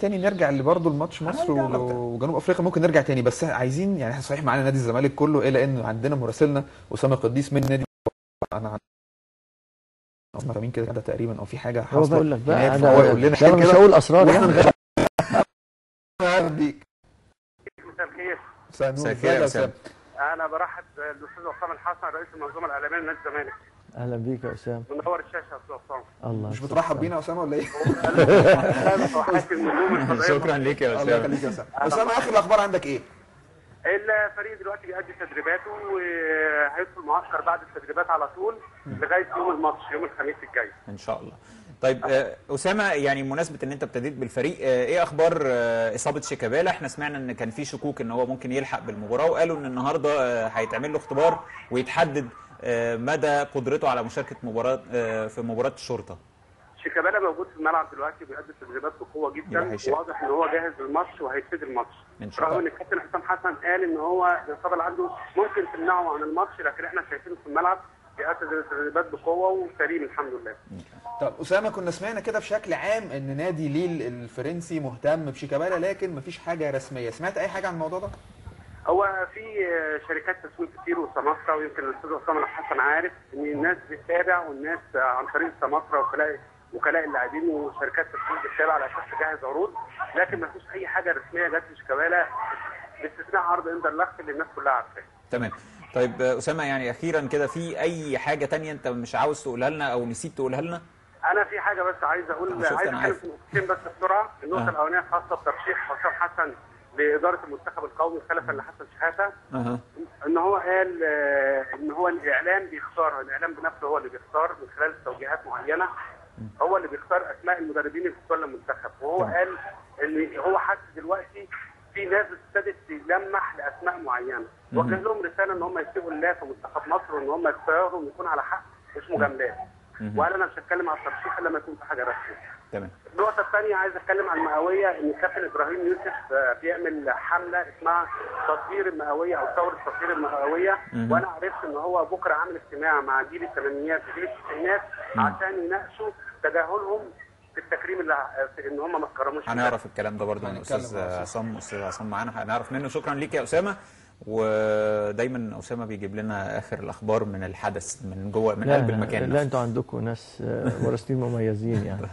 تاني نرجع برضه لماتش مصر وجنوب افريقيا، ممكن نرجع تاني، بس عايزين يعني احنا صحيح معانا نادي الزمالك كله الا ان عندنا مراسلنا اسامه قديس من نادي. انا هم فاهمين كده تقريبا او في حاجه هو حاصله بقول لك بقى هناك، فهو يقول لنا انا مش هقول اسرار واحنا مساء الخير. مساء الخير يا اسامه. انا برحب بالاستاذ عصام الحسن رئيس المنظومه الاعلاميه لنادي الزمالك. اهلا بيك يا اسامه. منور الشاشه يا استاذ عصام. الله مش بترحب بينا يا اسامه ولا ايه؟ شكرا ليك يا الله يخليك يا اسامه. اسامه اخر الاخبار عندك ايه؟ الفريق دلوقتي بيأدي تدريباته وهيدخل معسكر بعد التدريبات على طول لغايه يوم الماتش يوم الخميس الجاي ان شاء الله. طيب اسامه، يعني بمناسبه ان انت ابتديت بالفريق، ايه اخبار اصابه شيكابالا؟ احنا سمعنا ان كان في شكوك ان هو ممكن يلحق بالمباراه، وقالوا ان النهارده هيتعمل له اختبار ويتحدد مدى قدرته على مشاركه في مباراه الشرطه. شيكابالا موجود في الملعب دلوقتي بيأدي التدريبات بقوه جدا، وواضح ان هو جاهز للماتش وهيبتدي الماتش. رغم ان الكابتن حسام حسن قال ان هو الاصابه اللي عنده ممكن تمنعه عن الماتش، لكن احنا شايفينه في الملعب بيأدي التدريبات بقوه وسليم الحمد لله. طب اسامه، كنا سمعنا كده بشكل عام ان نادي ليل الفرنسي مهتم بشيكابالا، لكن مفيش حاجه رسميه، سمعت اي حاجه عن الموضوع ده؟ هو في شركات تسويق كتير وسماسره، ويمكن الاستاذ عصام الحسن عارف ان الناس بتتابع، والناس عن طريق السماسره وكلاء اللاعبين وشركات تسويق بتتابع على اساس تجهز عروض، لكن ما فيش اي حاجه رسميه جت لشيكابالا باستثناء عرض اندرلخت اللي الناس كلها عارفاه. تمام. طيب اسامه، يعني اخيرا كده، في اي حاجه ثانيه انت مش عاوز تقولها لنا او نسيت تقولها لنا؟ انا في حاجه بس عايز اتكلم في نقطتين بس بسرعه. النقطه الاولانيه خاصه بترشيح حسام حسن لاداره المنتخب القومي خلفا لحسن شحاته. ان هو قال ان هو الاعلام بيختار، الاعلام بنفسه هو اللي بيختار من خلال توجيهات معينه، هو اللي بيختار اسماء المدربين اللي بتولى المنتخب، وهو قال ان هو حتى دلوقتي في ناس ابتدت تلمح لاسماء معينه، وجه لهم رساله ان هم يتقوا الله في منتخب مصر، وان هم يختاروا ويكون على حق مش مجاملات. وقال انا مش هتكلم على الترشيح الا لما يكون في حاجه رسميه. تمام. النقطه الثانيه عايز اتكلم عن المئويه، ان الكابتن ابراهيم يوسف بيعمل حمله اسمها تطوير المئويه او ثوره تطوير المئويه، وانا عرفت ان هو بكره عامل اجتماع مع جيل الثمانينات وجيل التسعينات عشان يناقشوا تجاهلهم في التكريم اللي ان هم ما اتكرموش. هنعرف الكلام ده برضه من استاذ عصام معانا، هنعرف منه. شكرا ليك يا اسامه. ودايما اسامه بيجيب لنا اخر الاخبار من الحدث من جوه من قلب المكان. لا انتوا عندكم ناس مراسلين مميزين يعني.